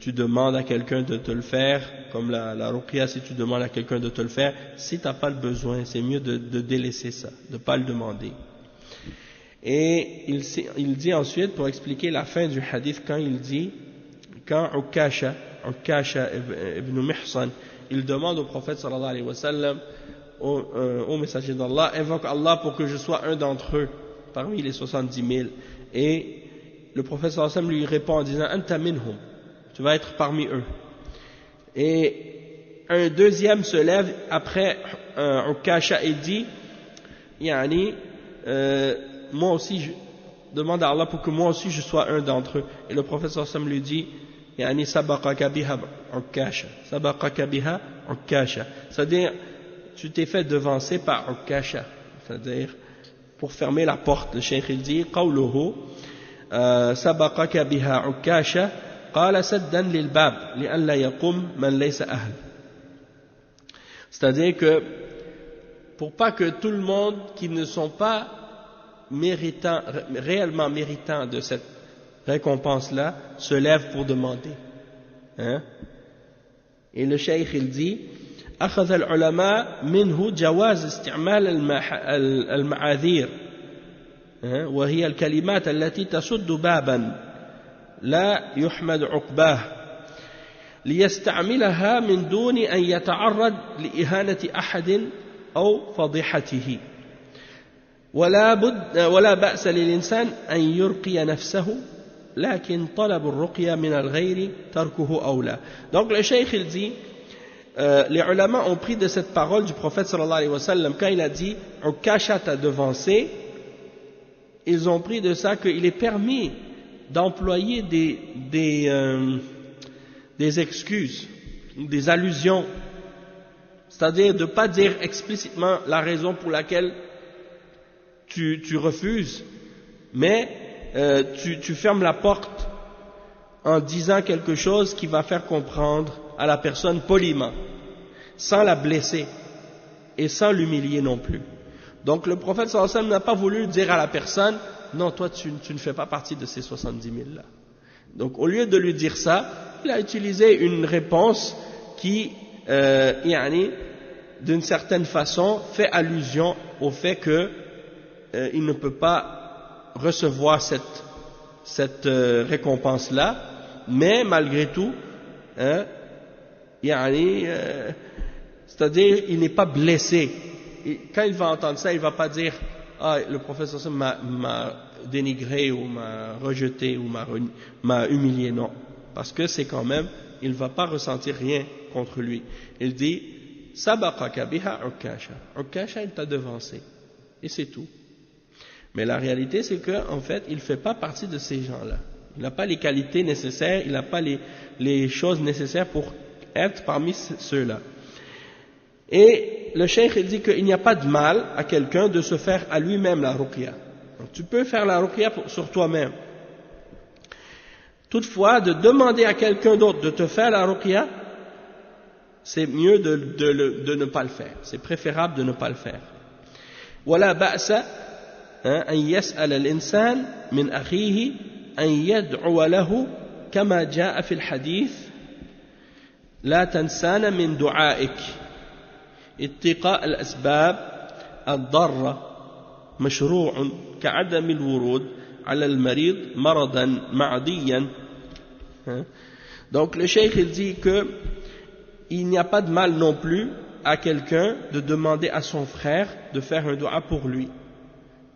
tu demandes à quelqu'un de te le faire, comme la ruqya, si tu demandes à quelqu'un de te le faire, si tu n'as pas le besoin, c'est mieux de délaisser ça, de ne pas le demander. Et il dit ensuite, pour expliquer la fin du hadith, quand Ukasha ibn Mihsan, il demande au prophète sallallahu alayhi wa sallam, au messager d'Allah, invoque Allah pour que je sois un d'entre eux, parmi les 70 000. Et le prophète sallallahu alayhi wa sallam lui répond en disant, Anta minhum, tu vas être parmi eux. Et un deuxième se lève après Ukasha et dit, moi aussi, je demande à Allah pour que moi aussi je sois un d'entre eux. Et le prophète sallallahu alayhi wa sallam lui dit, sabaqaka biha Ukasha. C'est-à-dire, tu t'es fait devancer par Ukasha. C'est-à-dire, pour fermer la porte, le cheikh il dit, qawluhu, sabaqaka biha Ukasha, qala saddan lil bab, li'an la yaqum man laysa ahl. C'est-à-dire que, pour pas que tout le monde qui ne sont pas réellement méritants de cette récompense-là, se lève pour demander. Et le cheikh il dit, أخذ العلماء منه جواز استعمال المعاذير وهي الكلمات التي تسد بابا لا يحمد عقباه ليستعملها من دون أن يتعرض لإهانة أحد أو فضيحته ولا بأس للإنسان أن يرقي نفسه لكن طلب الرقية من الغير تركه أولى. Donc le cheikh il dit, les ulama ont pris de cette parole du prophète sallallahu alayhi wa sallam quand il a dit Ukasha t'a devancé, ils ont pris de ça qu'il est permis d'employer des excuses, des allusions, c'est-à-dire de ne pas dire explicitement la raison pour laquelle tu refuses, mais tu fermes la porte en disant quelque chose qui va faire comprendre à la personne poliment, sans la blesser et sans l'humilier non plus. Donc le prophète sallallahu alayhi wa sallam n'a pas voulu dire à la personne, non, toi tu ne fais pas partie de ces 70 000 là. Donc au lieu de lui dire ça, il a utilisé une réponse qui, d'une certaine façon, fait allusion au fait que il ne peut pas recevoir cette récompense-là, mais malgré tout, c'est-à-dire il n'est pas blessé. Et quand il va entendre ça, il ne va pas dire « Ah, le prophète m'a dénigré ou m'a rejeté ou m'a humilié », non. Parce que c'est quand même, il ne va pas ressentir rien contre lui. Il dit « Sabaqaka biha Ukasha ». Ukasha, il t'a devancé. Et c'est tout. Mais la réalité, c'est qu'en fait, il ne fait pas partie de ces gens-là. Il n'a pas les qualités nécessaires, il n'a pas les choses nécessaires pour être parmi ceux-là. Et le cheikh il dit qu'il n'y a pas de mal à quelqu'un de se faire à lui-même la ruqya. Donc, tu peux faire la ruqya sur toi-même. Toutefois, de demander à quelqu'un d'autre de te faire la ruqya, c'est mieux de ne pas le faire. C'est préférable de ne pas le faire. Wala ba'sa an yas'al al-insan min akhihi an yad'uwa lahu kama ja'a fi al-hadith la tansana min du'aik اتقاء الأسباب الضارة مشروع كعدم الورود على المريض مرضا معديا. Donc le cheikh il dit que il n'y a pas de mal non plus à quelqu'un de demander à son frère de faire un dua pour lui.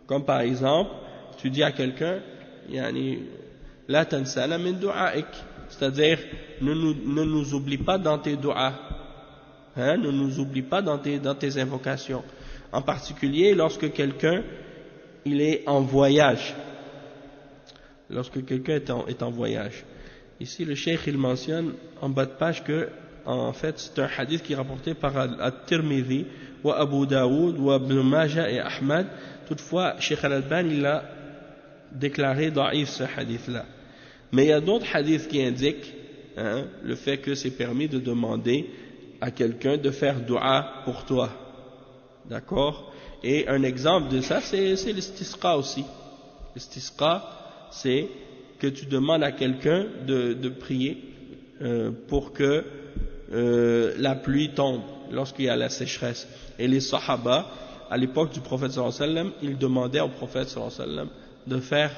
Comme par exemple, tu dis à quelqu'un la tansana min du'aik, c'est-à-dire ne nous oublie pas dans tes duas. Ne nous oublie pas dans tes invocations, en particulier lorsque quelqu'un il est en voyage. Lorsque quelqu'un est en voyage. Ici le cheikh il mentionne en bas de page que en fait c'est un hadith qui est rapporté par At-Tirmidhi wa Abu Daoud wa Ibn Majah et Ahmad. Toutefois Cheikh Al-Albani il a déclaré da'if ce hadith là. Mais il y a d'autres hadiths qui indiquent le fait que c'est permis de demander à quelqu'un de faire dua pour toi. D'accord? Et un exemple de ça, c'est l'istisqa aussi. L'istisqa, c'est que tu demandes à quelqu'un de prier pour que la pluie tombe lorsqu'il y a la sécheresse. Et les sahaba, à l'époque du prophète sallallahu alayhi wa sallam, ils demandaient au prophète sallallahu alayhi wa sallam de faire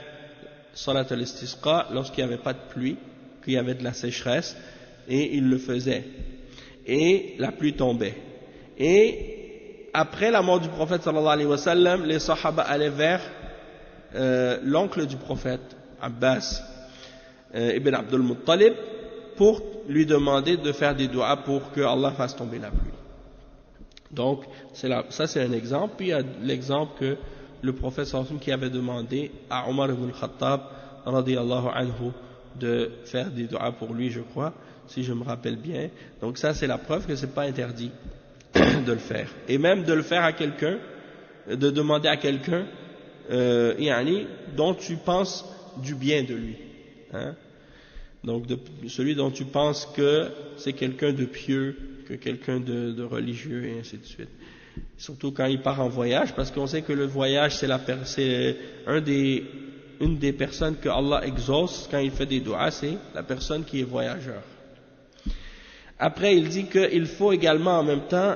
salat al-istisqa lorsqu'il n'y avait pas de pluie, qu'il y avait de la sécheresse, et il le faisait. Et la pluie tombait. Et après la mort du prophète sallallahu alayhi wa sallam, les sahaba allaient vers l'oncle du prophète, Abbas ibn Abdul Muttalib, pour lui demander de faire des doigts pour que Allah fasse tomber la pluie. Donc, ça c'est un exemple. Puis il y a l'exemple que le prophète sallallahu alayhi wa sallam qui avait demandé à Omar ibn al-Khattab radiyallahu anhu de faire des doigts pour lui, je crois, si je me rappelle bien. Donc ça c'est la preuve que c'est pas interdit de le faire. Et même de le faire à quelqu'un, de demander à quelqu'un dont tu penses du bien de lui. Hein? Donc celui dont tu penses que c'est quelqu'un de pieux, que quelqu'un de religieux, et ainsi de suite. Surtout quand il part en voyage, parce qu'on sait que le voyage c'est une des personnes que Allah exauce quand il fait des doigts, c'est la personne qui est voyageur. Après il dit qu'il faut également en même temps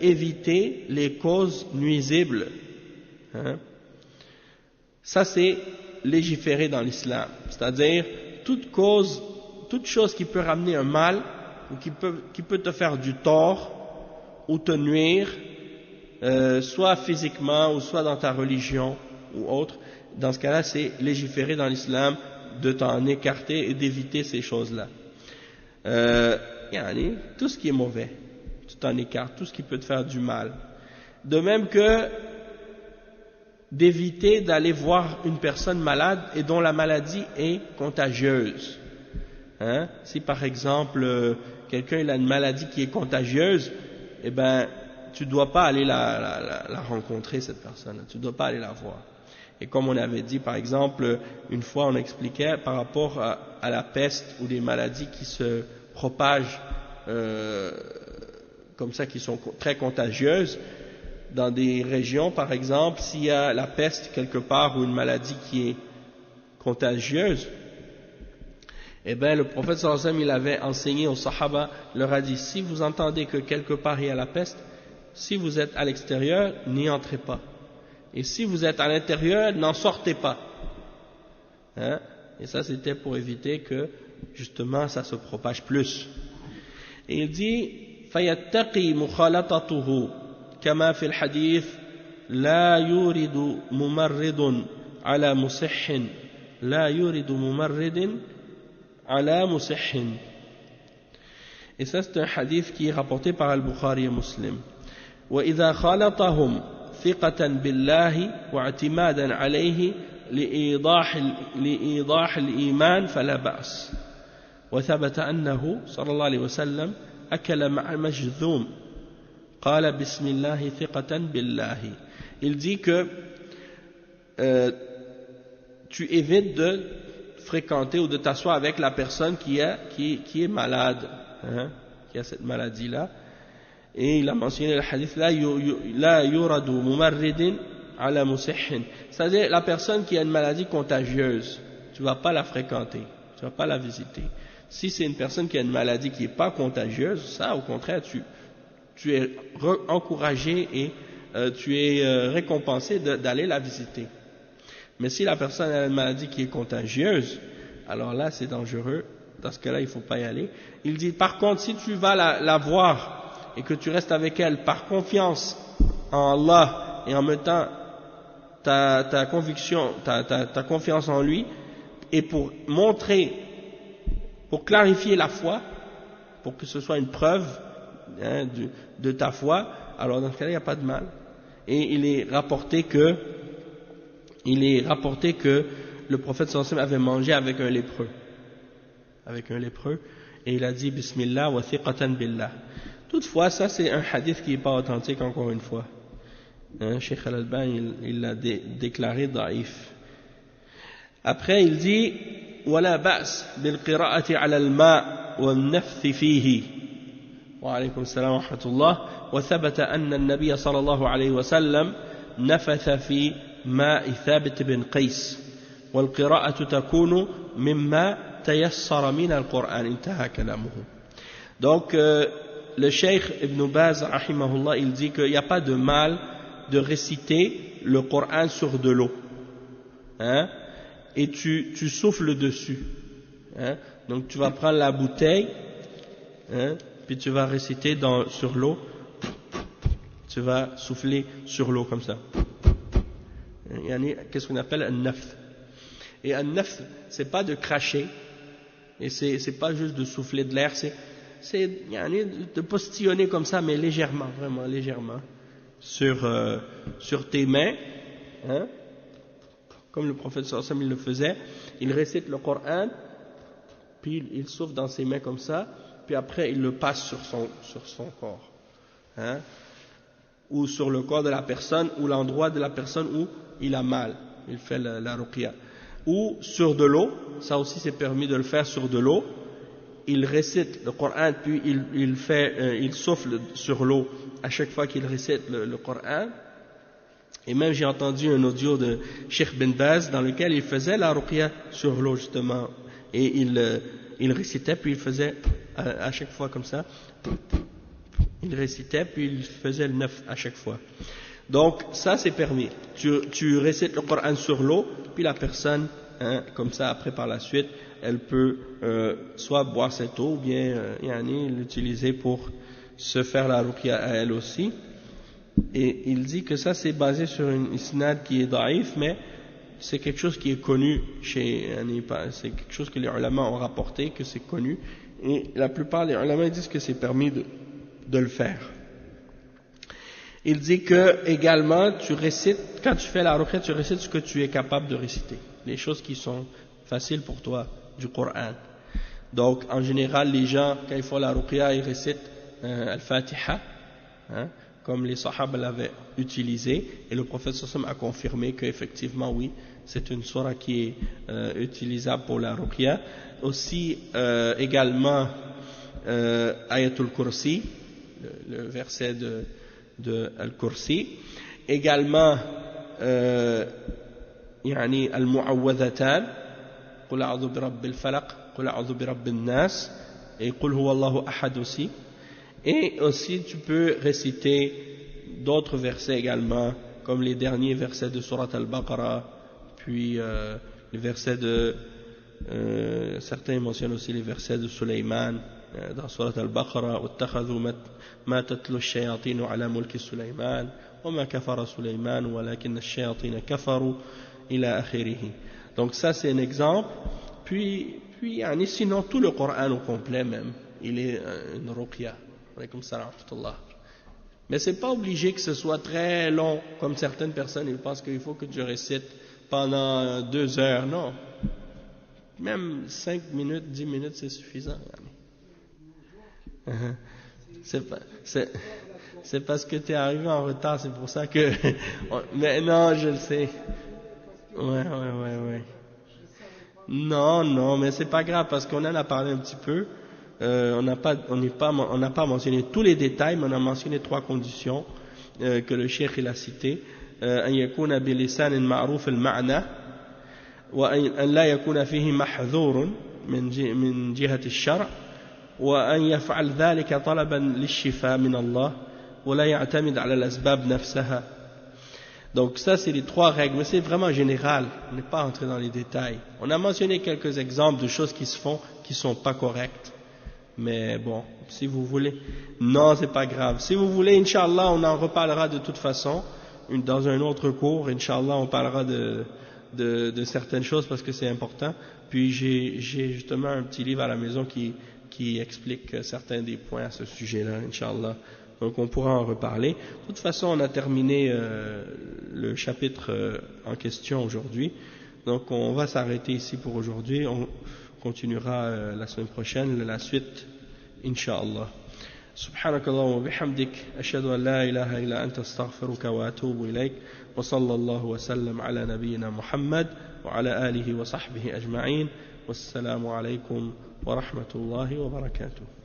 éviter les causes nuisibles. Hein? Ça c'est légiféré dans l'islam, c'est-à-dire toute chose qui peut ramener un mal ou qui peut te faire du tort ou te nuire, soit physiquement ou soit dans ta religion ou autre. Dans ce cas-là, c'est légiféré dans l'islam de t'en écarter et d'éviter ces choses-là. Tout ce qui est mauvais, tu t'en écartes, tout ce qui peut te faire du mal. De même que d'éviter d'aller voir une personne malade et dont la maladie est contagieuse. Hein? Si par exemple quelqu'un a une maladie qui est contagieuse, eh ben tu dois pas aller la rencontrer, cette personne, tu dois pas aller la voir. Et comme on avait dit par exemple, une fois on expliquait par rapport à la peste ou des maladies qui se propagent comme ça, qui sont très contagieuses, dans des régions par exemple, s'il y a la peste quelque part ou une maladie qui est contagieuse, eh bien le prophète sallallahu alayhi wa sallam, il avait enseigné aux sahaba, leur a dit, si vous entendez que quelque part il y a la peste, si vous êtes à l'extérieur, n'y entrez pas. Et si vous êtes à l'intérieur, n'en sortez pas. Hein? Et ça c'était pour éviter que justement ça se propage plus. Et il dit, فَيَتَّقِي مُخَالَطَتُهُ كما في الحديث لا يورد ممرض على مصح لا يورد ممرض على مصح. Et ça c'est un hadith qui est rapporté par Al-Bukhari et Muslim. وإذا خالطهم ثقة بالله واعتمادا عليه لإيضاح الإيمان فلا بأس. وثبت أنه صلى الله عليه وسلم أكل مع مجذوم قال بسم الله ثقة بالله. Il dit que tu évites de fréquenter ou de t'asseoir avec la personne qui est malade, hein, qui a cette maladie-là. Et il a mentionné le hadith la yuradu mumarridin ala musihhin, c'est-à-dire la personne qui a une maladie contagieuse, tu ne vas pas la fréquenter, tu ne vas pas la visiter. Si c'est une personne qui a une maladie qui n'est pas contagieuse, ça au contraire tu es encouragé et tu es récompensé d'aller la visiter. Mais si la personne a une maladie qui est contagieuse, alors là c'est dangereux, dans ce cas-là il ne faut pas y aller. Il dit par contre si tu vas la voir et que tu restes avec elle par confiance en Allah et en mettant ta conviction, ta confiance en lui, et pour montrer, pour clarifier la foi, pour que ce soit une preuve de ta foi, alors dans ce cas-là il n'y a pas de mal. Et il est rapporté que le prophète sallallahu alayhi wa sallam avait mangé avec un lépreux, et il a dit Bismillah wa thiqatan billah. Toutefois, ça c'est un hadith qui n'est pas authentique encore une fois. Cheikh Al-Albani il l'a déclaré daïf. Après il dit ولا بأس بالقراءة على الماء والنفث فيه. وعليكم السلام ورحمة الله. وثبت أن النبي صلى الله عليه وسلم نفث في ماء ثابت بن قيس والقراءة تكون مما تيسر من القرآن انتهى كلامه. Donc le Cheikh Ibn Baz rahimahullah, il dit qu'il n'y a pas de mal de réciter le Coran sur de l'eau, hein, et tu souffles dessus, hein. Donc tu vas prendre la bouteille, hein, puis tu vas réciter sur l'eau, tu vas souffler sur l'eau comme ça. Qu'est-ce qu'on appelle un nafth. Et un nafth, c'est pas de cracher, et c'est pas juste de souffler de l'air, c'est de postillonner comme ça, mais légèrement, vraiment légèrement, sur tes mains, hein, comme le prophète sallallahu alayhi wa sallam il le faisait. Il récite le Coran, puis il souffle dans ses mains comme ça, puis après il le passe sur son corps, hein, ou sur le corps de la personne, ou l'endroit de la personne où il a mal, il fait la ruqya. Ou sur de l'eau, ça aussi c'est permis de le faire sur de l'eau. Il récite le Coran, puis il souffle sur l'eau à chaque fois qu'il récite le Coran. Et même j'ai entendu un audio de Cheikh Ben Baz dans lequel il faisait la ruqya sur l'eau justement, et il récitait, puis il faisait à chaque fois comme ça, il récitait, puis il faisait le neuf à chaque fois. Donc ça c'est permis, tu récites le Coran sur l'eau, puis la personne, hein, comme ça après par la suite elle peut soit boire cette eau ou bien l'utiliser pour se faire la ruqya à elle aussi. Et il dit que ça c'est basé sur une isnad qui est daïf, mais c'est quelque chose qui est connu c'est quelque chose que les ulama ont rapporté, que c'est connu, et la plupart des ulama disent que c'est permis de le faire. Il dit que également tu récites, quand tu fais la ruqya, tu récites ce que tu es capable de réciter, les choses qui sont faciles pour toi du Coran. Donc en général les gens quand ils font la ruqya ils récitent al-Fatiha, hein, comme les Sahaba l'avaient utilisé, et le prophète sallallahu alayhi wa sallam a confirmé qu'effectivement oui, c'est une sourate qui est utilisable pour la ruqya. Aussi également Ayatul Kursi, le verset de Al-Kursi, également Al-Mu'awwadhatan, Qul a'udhu bi rabbil falaq, Qul a'udhu bi rabbin nas, et Qul huwa Allahu ahad aussi. Et aussi tu peux réciter d'autres versets également, comme les derniers versets de Surat Al-Baqarah, puis les versets de certains mentionnent aussi les versets de Sulayman dans Surat Al-Baqarah, وَاتَّخَذُوا مَا تَتْلُو الشَّيَاطِينُ عَلَى مُلْكِ سُلَيْمَانَ وَمَا كَفَرَ سُلَيْمَانُ وَلَكِنَّ الشَّيَاطِينَ كَفَرُوا إِلَى آخِرِهِ. Donc ça c'est un exemple. Puis sinon tout le Coran au complet même, il est une ruqya. Mais c'est pas obligé que ce soit très long, comme certaines personnes ils pensent qu'il faut que tu récites pendant 2 heures. Non, même 5 minutes, 10 minutes c'est suffisant. C'est parce que tu es arrivé en retard, c'est pour ça que mais non, je le sais. Ouais. Non, mais c'est pas grave parce qu'on en a parlé un petit peu. On n'a pas mentionné tous les détails, mais on a mentionné 3 conditions que le cheikh il a citées. أن يكون بلسان معروف المعنى وأن لا يكون فيه محذور من جهة الشرع وأن يفعل ذلك طلبا للشفاء من الله ولا يعتمد على الأسباب نفسها. Donc ça c'est les 3 règles, mais c'est vraiment général, on n'est pas entré dans les détails. On a mentionné quelques exemples de choses qui se font qui ne sont pas correctes. Mais bon, si vous voulez, non, c'est pas grave. Si vous voulez, Inch'Allah, on en reparlera de toute façon, dans un autre cours, Inch'Allah, on parlera de certaines choses parce que c'est important. Puis j'ai justement un petit livre à la maison qui explique certains des points à ce sujet-là, Inch'Allah. Donc on pourra en reparler. De toute façon, on a terminé le chapitre en question aujourd'hui. Donc on va s'arrêter ici pour aujourd'hui. On continuera la semaine prochaine, la suite, Inch'Allah. سبحانك اللهم وبحمدك أشهد أن لا إله إلا أنت أستغفرك وأتوب إليك وصلى الله وسلم على نبينا محمد وعلى آله وصحبه أجمعين والسلام عليكم ورحمة الله وبركاته.